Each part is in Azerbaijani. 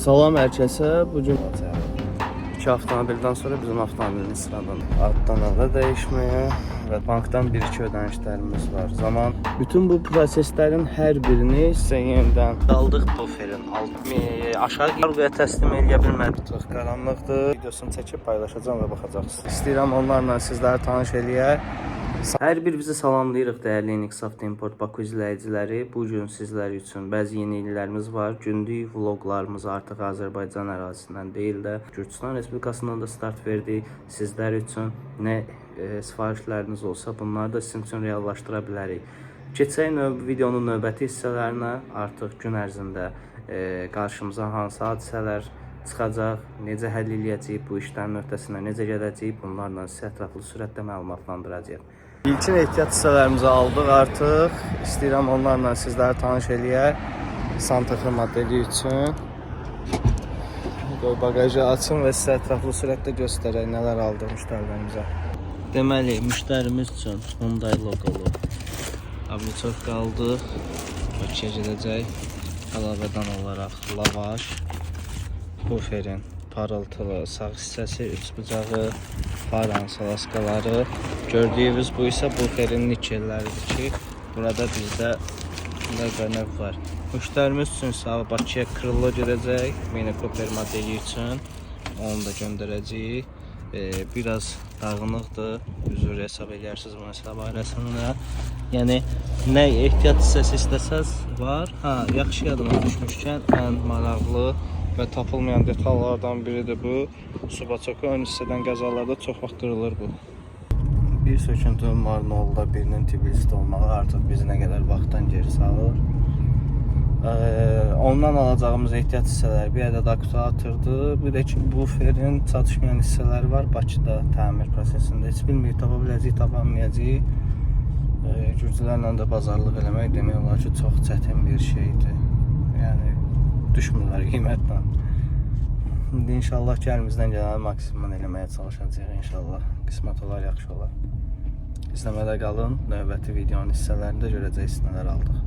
Salam hər kəsə. Bu gün 2 avtomobildən sonra bizim avtomobilimiz sıradan addan ada dəyişməyə və bankdan 1-2 ödənişlərimiz var. Zaman bütün bu proseslərin hər birini sizə yenidən aldıq buferin aşağı qargoya təslim edə bilmədik. Çox qaranlıqdır. Videosunu çəkib paylaşacağam və baxacaqsınız. İstəyirəm onlarla sizləri tanış eləyək. Hər bir bizi salamlayırıq dəyərli Nexaft Import Baku izləyiciləri. Bu gün sizlər üçün bəzi yeniliklərimiz var. Gündük vloqlarımız artıq Azərbaycan ərazisindən deyil də Gürcüstan Respublikasından da start verdik. Sizlər üçün nə sifarişləriniz olsa bunları da sizin üçün reallaşdıra bilərik. Keçək videonun növbəti hissələrinə. Artıq gün ərzində qarşımıza hansı hadisələr çıxacaq, necə həll eləyəcəyik, bu işlərin öhdəsindən necə gələcəyik, bunlarla sizə ətraflı sürətlə məlumatlandıracağıq. İlkin ehtiyat hissələrimizi aldıq artıq. İstəyirəm onlarla sizləri tanış eləyək. Santa-Fe modeli üçün. Qoy bagajı açın və sizə ətraflı sürətlə göstərək nələr aldıq müştərilərimizə. Deməli, müştərimiz üçün Hyundai loqolu abliçovka aldıq. Bakıya gedəcək. Əlavədən olaraq lavaş, buferin parıltılı sağ hissəsi, üç bucağı, faran salaskaları. Gördüyünüz bu isə buferin nikelləridir ki, burada bizdə növ var. Müştərimiz üçün sağ Bakıya Krıllo gedəcək, Mini Cooper modeli üçün. Onu da göndərəcəyik. Biraz dağınıqdır, üzr hesab edərsiniz bu məsələ barəsində. Yəni, nə ehtiyat hissəsi istəsəz var. Yaxşı yadıma düşmüşkən ən maraqlı və tapılmayan detallardan biridir bu. Subaçoku ön hissədən qəzalarda çox vaxt qırılır bu. Bir söküntünün var nolda, birinin Tbilisidə olmağı artıq bizi nə qədər vaxtdan geri salır. Ondan alacağımız ehtiyat hissələri bir ədəd aktuatordur. Bir də ki, buferin çatışmayan hissələri var Bakıda təmir prosesində. Heç bilmirik, tapa biləcəyik, tapamayacağıq. Gürcülərlə də bazarlıq eləmək demək olar ki, çox çətin bir şeydir. Yəni, düşmürlər qiymətlə. İndi inşallah ki, əlimizdən gələni maksimum eləməyə çalışacağıq inşallah. Qismət olar, yaxşı olar. İzləmədə qalın, növbəti videonun hissələrində görəcəksiniz nələr aldıq.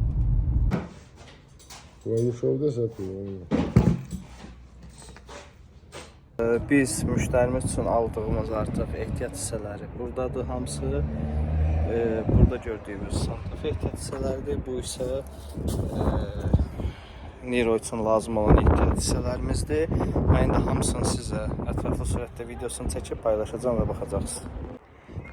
Vayuşovda satıyor. Biz müştərimiz üçün aldığımız artıq ehtiyat hissələri buradadır hamısı. Burada gördüyümüz Santa-Fe ehtiyat hissələridir. Bu isə Niro üçün lazım olan ehtiyat hissələrimizdir. Mən indi hamısını sizə ətraflı sürətdə videosunu çəkib paylaşacağım və baxacaqsınız.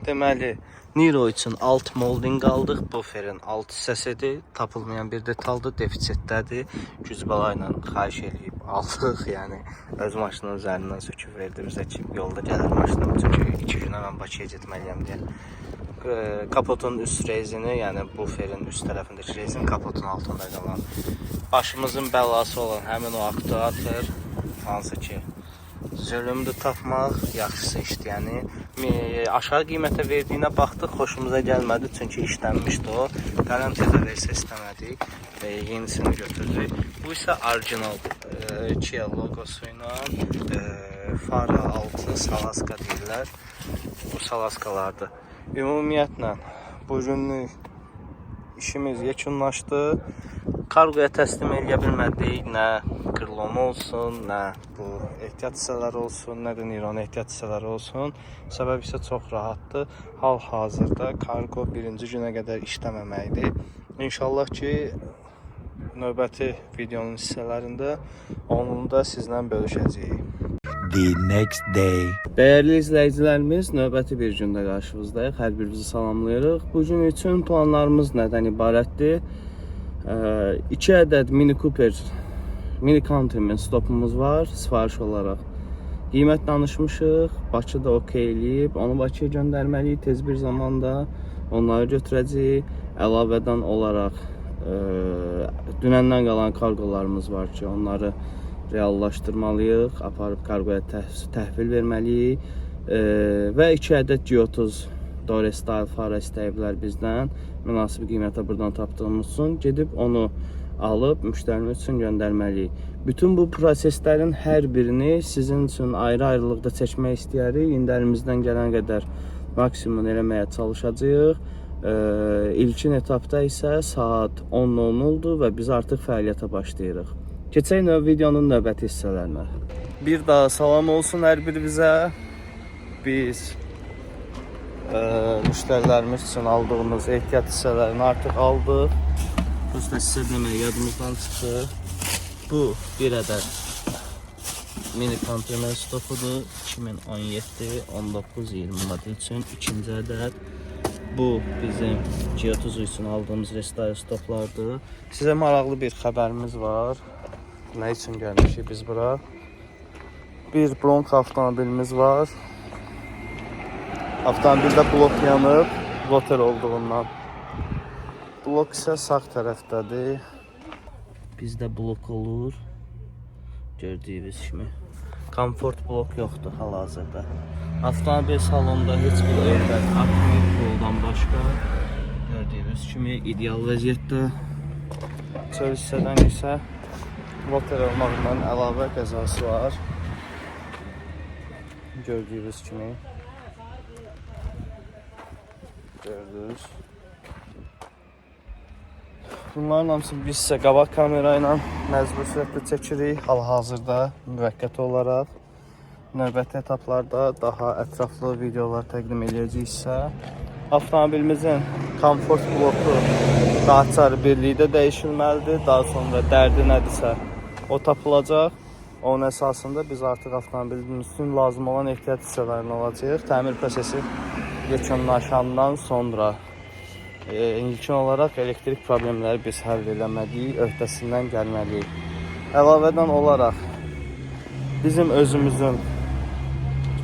Deməli, Niro üçün alt molding aldıq. Buferin alt hissəsidir. Tapılmayan bir detaldır, defisitdədir. Gücbala ilə xahiş eləyib aldıq. Yəni, öz maşının üzərindən söküb verdi bizə ki, yolda gəlir maşınım. Çünki 2 günə mən Bakıya getməliyəm deyə. Kapotun üst rezini, yəni buferin üst tərəfindəki rezin kapotun altında qalan. Başımızın bəlası olan həmin o aktuator, hansı ki, zülümdür tapmaq, yaxşısı işləyəni. Aşağı qiymətə verdiyinə baxdıq, xoşumuza gəlmədi, çünki işlənmişdi o. Garantiya da versə istəmədik, yenisini götürdük. Bu isə orijinal Kia logosu ilə fara altı salaska deyirlər. Bu salaskalardır. Ümumiyyətlə, bu günlük işimiz yekunlaşdı. Kargoya təslim edə bilmədik, nə Krillon olsun, nə bu ehtiyat hissələri olsun, nə də Niro'nun ehtiyat hissələri olsun. Səbəb isə çox rahatdır. Hal-hazırda kargo birinci günə qədər işləməməkdir. İnşallah ki, növbəti videonun hissələrində onu da sizlə bölüşəcəyik. The next day. Dəyərli izləyicilərimiz, növbəti bir gündə qarşınızdayıq. Hər birinizi salamlayırıq. Bu gün üçün planlarımız nədən ibarətdir? 2 ədəd Mini Cooper, Mini Countryman stopumuz var sifariş olaraq. Qiymət danışmışıq, Bakıda okey eləyib, onu Bakıya göndərməliyik tez bir zamanda. Onları götürəcəyik. Əlavədən olaraq dünəndən qalan kargolarımız var ki, onları reallaşdırmalıyıq, aparıb kargoya təhvil verməliyik və 2 ədəd G30 Dore Style fara istəyiblər bizdən. Münasib qiymətə buradan tapdığımız üçün gedib onu alıb müştərimiz üçün göndərməliyik. Bütün bu proseslərin hər birini sizin üçün ayrı-ayrılıqda çəkmək istəyirik. İndi əlimizdən gələn qədər maksimum eləməyə çalışacağıq. İlkin etapda isə saat 10:00-dur və biz artıq fəaliyyətə başlayırıq. Keçək növ videonun növbəti hissələrinə. Bir daha salam olsun hər birimizə. Biz müştərilərimiz üçün aldığımız ehtiyat hissələrini artıq aldıq. Prosta sizə demək yadımızdan çıxır. Bu bir ədəd mini kontrmen stopudur. 2017-19-20 model üçün ikinci ədəd. Bu bizim G30 üçün aldığımız restore stoplardır. Sizə maraqlı bir xəbərimiz var. Nə üçün gəlmişik biz bura? Bir Bronco avtomobilimiz var. Avtomobildə blok yanıb, rotor olduğundan. Blok isə sağ tərəfdədir. Bizdə blok olur. Gördüyünüz kimi. Komfort blok yoxdur hal-hazırda. Avtomobil salonunda heç bir airbag atmır, yoldan başqa. Gördüyünüz kimi ideal vəziyyətdə. Çöl hissədən isə rotor olmağından əlavə qəzası var. Gördüyünüz kimi. Gördünüz. Bunların hamısını biz sizə qabaq kamera ilə məcbur sürətdə çəkirik. Hal-hazırda müvəqqəti olaraq. Növbəti etaplarda daha ətraflı videolar təqdim edəcəksə, avtomobilimizin komfort bloku daçarı birlikdə dəyişilməlidir. Daha sonra dərdi nədirsə o tapılacaq. Onun əsasında biz artıq avtomobilimiz üçün lazım olan ehtiyat hissələrini alacağıq. Təmir prosesi yekunlaşandan sonra ilkin olaraq elektrik problemləri biz həll eləməliyik, öhdəsindən gəlməliyik. Əlavədən olaraq bizim özümüzün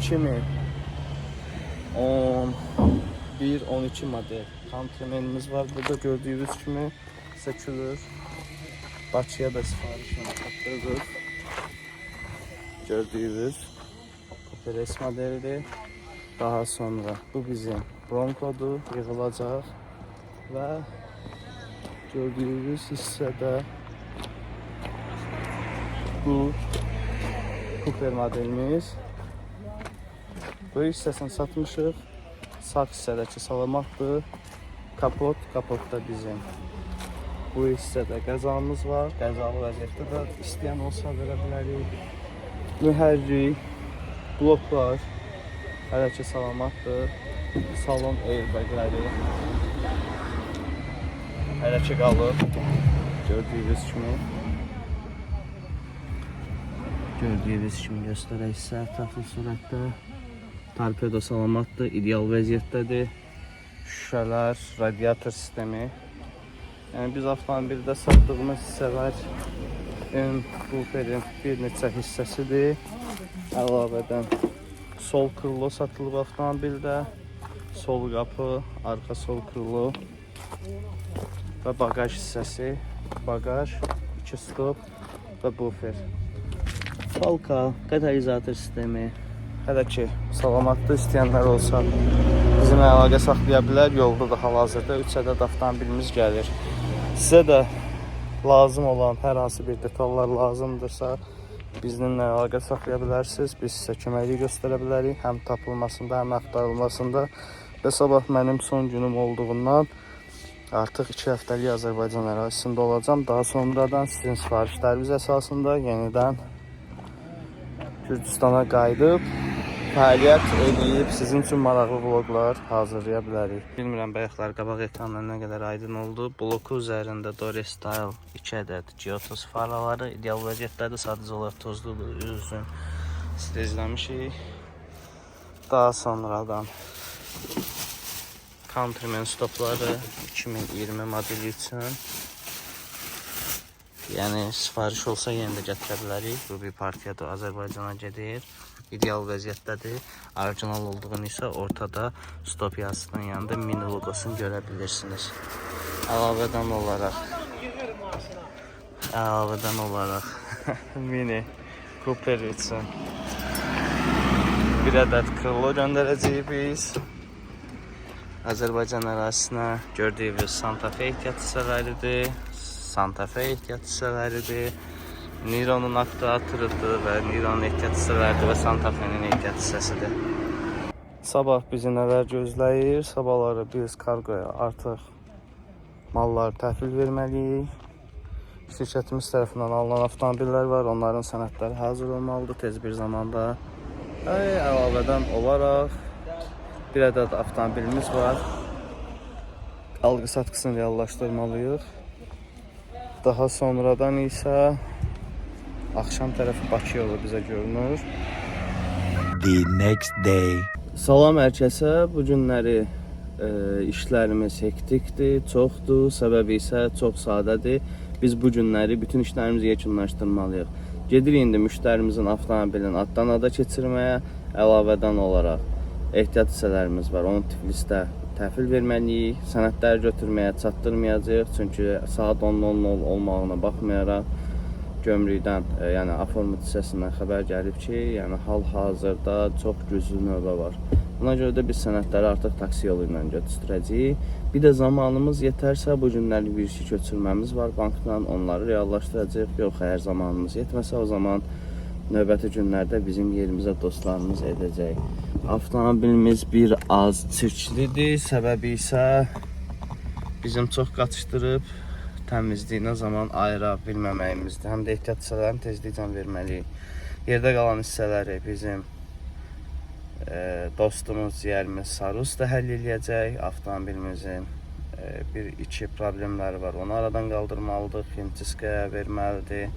2011-12 model Countryman'imiz var. Burada gördüyünüz kimi sökülür. Bakıya da sifarişini çatdırırıq. Gördüyünüz Coupe S modelidir. Daha sonra bu bizim Bronco'dur, yığılacaq və gördüyünüz hissədə bu Coupe modelimiz. Bu hissəsini satmışıq. Sağ hissədəki salamatdır. Kapot da bizim. Bu hissədə qəzamız var. Qəzalı vəziyyətdə də istəyən olsa verə bilərik. Mühərrik, bloklar hələ ki salamatdır. Salon airbagləri hələ ki qalır. Gördüyünüz kimi. Gördüyünüz kimi göstərək sizə ətraflı surətdə. Torpedo salamatdır, ideal vəziyyətdədir. Şüşələr, radiator sistemi. Yəni biz avtomobildə satdığımız hissələr Coupe'nin bir neçə hissəsidir. Əlavədən sol krilo satılıb avtomobildə. Sol qapı, arxa sol krilo və bagaj hissəsi. Bagaj, 2 stop və bufer. Falka, katalizator sistemi. Hələ ki salamatlı istəyənlər olsa bizimlə əlaqə saxlaya bilər. Yolda da hal-hazırda 3 ədəd avtomobilimiz gəlir. Sizə də lazım olan hər hansı bir detallar lazımdırsa bizimlə əlaqə saxlaya bilərsiniz. Biz sizə köməklik göstərə bilərik. Həm tapılmasında, həm axtarılmasında. Və sabah mənim son günüm olduğundan artıq 2 həftəlik Azərbaycan ərazisində olacağım. Daha sonradan sizin sifarişləriniz əsasında yenidən Gürcüstana qayıdıb fəaliyyət edib sizin üçün maraqlı vloqlar hazırlaya bilərik. Bilmirəm bayaqlar qabaq ekrandan nə qədər aydın oldu. Bloku üzərində Dore Style 2 ədəd G30 faraları ideal vəziyyətdədir. Sadəcə olaraq tozludur, üzün strezləmişik. Daha sonradan Countryman stopları 2020 modeli üçün. Yəni sifariş olsa yenə də gətirə bilərik. Bu bir partiyadır, Azərbaycana gedir. İdeal vəziyyətdədir. Orijinal olduğunu isə ortada stop yazısının yanında mini logosunu görə bilirsiniz. Əlavədən olaraq mini Coupe üçün bir ədəd krilo göndərəcəyik biz. Azərbaycan ərazisinə gördüyünüz Santa Fe ehtiyat hissələridir. Santa Fe ehtiyat hissələridir. Niro'nun aktuatörüdür və Niro'nun ehtiyat hissələridir və Santa Fe'nin ehtiyat hissəsidir. Sabah bizi nələr gözləyir? Sabahları biz kargoya artıq malları təhvil verməliyik. şirkətimiz tərəfindən alınan avtomobillər var. Onların sənədləri hazır olmalıdır tez bir zamanda. Əlavədən olaraq bir ədəd avtomobilimiz var. Alqı-satqısını reallaşdırmalıyıq. Daha sonradan isə axşam tərəfi Bakı yolu bizə görünür. The next day. Salam hər kəsə. Bu günləri işlərimiz hektikdir, çoxdur. Səbəbi isə çox sadədir. Biz bu günləri bütün işlərimizi yekunlaşdırmalıyıq. Gedirik indi müştərimizin avtomobilini addan ada keçirməyə. Əlavədən olaraq ehtiyat hissələrimiz var. Onu Tiflisdə təhvil verməliyik. Sənədləri götürməyə çatdırmayacağıq. Çünki saat 10:00 olmağına baxmayaraq gömrükdən, yəni aformut hissəsindən xəbər gəlib ki, yəni hal-hazırda çox güclü növbə var. Buna görə də biz sənədləri artıq taksi yolu ilə götürəcəyik. Bir də zamanımız yetərsə bu günləri bir işi köçürməmiz var bankdan. Onları reallaşdıracağıq. Yox, əgər zamanımız yetməsə o zaman növbəti günlərdə bizim yerimizə dostlarımız edəcək. Avtomobilimiz bir az çirklidir. Səbəbi isə bizim çox qaçışdırıb təmizliyinə zaman ayıra bilməməyimizdir. Həm də ehtiyat hissələrini tezliklə verməliyik. Yerdə qalan hissələri bizim dostumuz, ciyərimiz Sarus da həll eləyəcək. Avtomobilimizin bir-iki problemləri var. Onu aradan qaldırmalıdır, ximçiskaya verməlidir.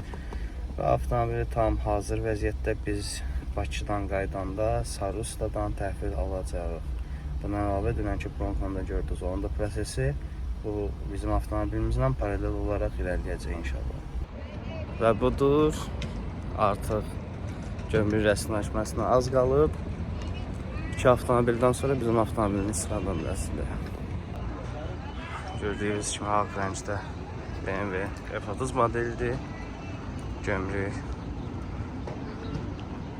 Və avtomobili tam hazır vəziyyətdə biz Bakıdan qaydanda Sarustadan təhvil alacağıq. Bundan əlavə dünənki Bronconda gördünüz. Onun da prosesi bu bizim avtomobilimizlə paralel olaraq irəliləyəcək inşallah. Və budur. Artıq gömrük rəsmiləşməsinə az qalıb. 2 avtomobildən sonra bizim avtomobilimiz sıradan rəsmidir. Gördüyünüz kimi ağ rəngdə BMW F30 modelidir. Gömrük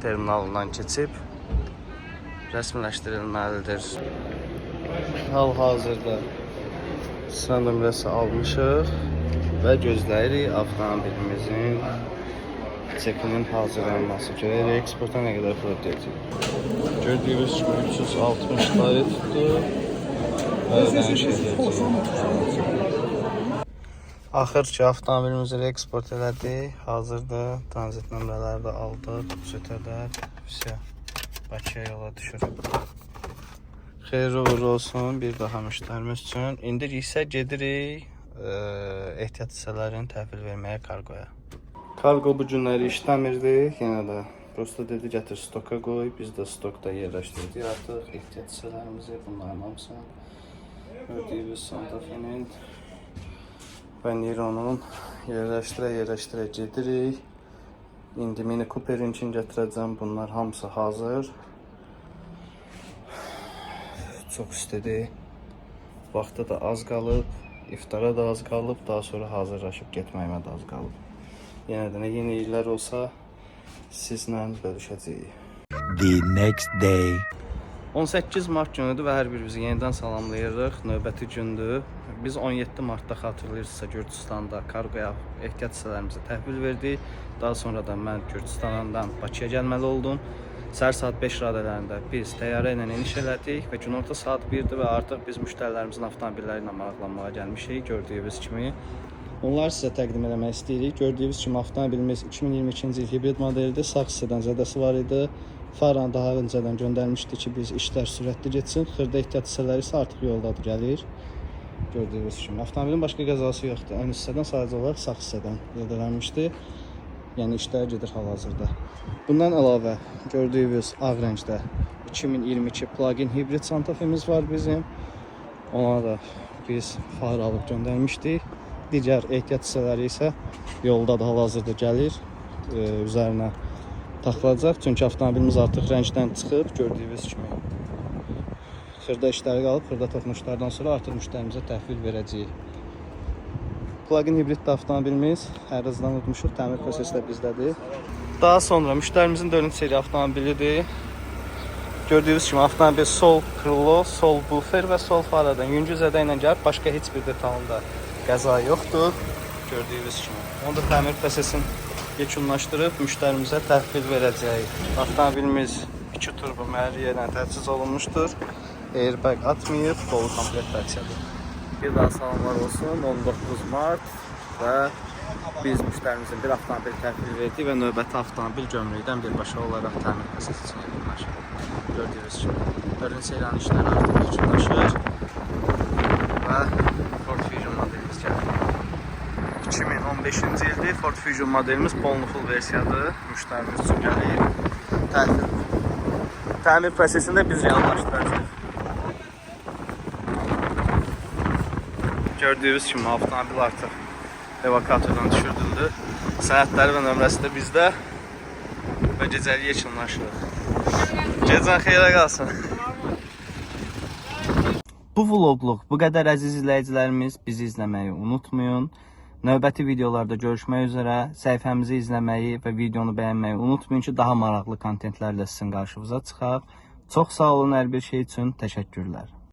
terminalından keçib rəsmiləşdirilməlidir. Hal-hazırda sıra nömrəsi almışıq və gözləyirik avtomobilimizin çekinin hazırlanması. Görək eksporta nə qədər pul ödəyəcək. Gördüyünüz kimi 360 liraya tutdu və ödəniş edəcək. Axır ki avtomobilimizi reeksport elədik. Hazırda tranzit nömrələri də aldıq. Sütələr. Bakıya yola düşür. Xeyirli uğurlu olsun bir daha müştərimiz üçün. İndi isə gedirik ehtiyat hissələrini təhvil verməyə kargoya. Kargo bu günləri işləmirdi. Yenə də prosta dedi gətir stoka qoy. Biz də stokda yerləşdirdik artıq ehtiyat hissələrimizi. Bunların hamısını gördüyünüz Santa Fe'nin və Niro'nun yerləşdirə gedirik. İndi Mini Cooper'in için gətirəcəm. Bunlar hamısı hazır. Çox istədi. Vaxtda da az qalıb. İftara da az qalıb. Daha sonra hazırlaşıb getməyimə də az qalıb. Yenə də nə yeniliklər olsa sizlə bölüşəcəyik. The next day. 18 mart günüdür və hər birimizi yenidən salamlayırıq. Növbəti gündür. Biz 17 martda xatırlayırsınızsa Gürcüstanda kargoya ehtiyat hissələrimizi təhvil verdik. Daha sonra da mən Gürcüstandan Bakıya gəlməli oldum. Səhər saat 5 radələrində biz təyyarə ilə eniş elədik və günorta saat 1-dir və artıq biz müştərilərimizin avtomobilləri ilə maraqlanmağa gəlmişik. Gördüyünüz kimi. Onları sizə təqdim etmək istəyirik. Gördüyünüz kimi avtomobilimiz 2022-ci il hibrid modelidir. Sağ hissədən zədəsi var idi. Faran daha öncədən göndərmişdi ki, biz işlər sürətli getsin. Xırda ehtiyat hissələri isə artıq yoldadır, gəlir. Gördüyünüz kimi. Avtomobilin başqa qəzası yoxdur. Ön hissədən sadəcə olaraq sağ hissədən zədələnmişdi. Yəni işlər gedir hal-hazırda. Bundan əlavə gördüyünüz ağ rəngdə 2022 plug-in hibrid Santa Fe'miz var bizim. Ona da biz far alıb göndərmişdik. Digər ehtiyat hissələri isə yolda da hal-hazırda gəlir. Üzərinə taxılacaq. Çünki avtomobilimiz artıq rəngdən çıxıb, gördüyünüz kimi. Xırda işləri qalıb, xırda toxunuşlardan sonra artıq müştərimizə təhvil verəcəyik. Plug-in hibrid avtomobilimiz hər azdan unutmuşuq, təmir prosesi də bizdədir. Daha sonra müştərimizin 4-cü seri avtomobilidir. Gördüyünüz kimi avtomobil sol krilo, sol bufer və sol faradan yüngül zədə ilə gəlib, başqa heç bir detalında qəza yoxdur. Gördüyünüz kimi. Onu da təmir prosesini yekunlaşdırıb müştərimizə təhvil verəcəyik. Avtomobilimiz 2 turbo mühərrik ilə təchiz olunmuşdur. Airbag atmayıb, dolu komplektasiyadır. Bir daha salamlar olsun. 19 mart və biz müştərimizin bir avtomobil təhvil verdik və növbəti avtomobil gömrükdən birbaşa olaraq təmin prosesi üçün yekunlaşır. Gördüyünüz kimi, 4-cü ilin işləri artıq yekunlaşır və Ford Fusion modelimiz gəlir. 2015-ci ildir Ford Fusion modelimiz polnuful versiyadır. Müştərimiz üçün gəlir. Təmir prosesində biz reallaşdıracağıq. Gördüyünüz kimi avtomobil artıq evakuatordan düşürdüldü. Sənədləri və nömrəsi də bizdə və gecəli yekunlaşırıq. Gecən xeyrə qalsın. Bu vloqluq bu qədər əziz izləyicilərimiz, bizi izləməyi unutmayın. Növbəti videolarda görüşmək üzrə. Səhifəmizi izləməyi və videonu bəyənməyi unutmayın ki, daha maraqlı kontentlərlə sizin qarşınıza çıxaq. Çox sağ olun hər bir şey üçün. Təşəkkürlər.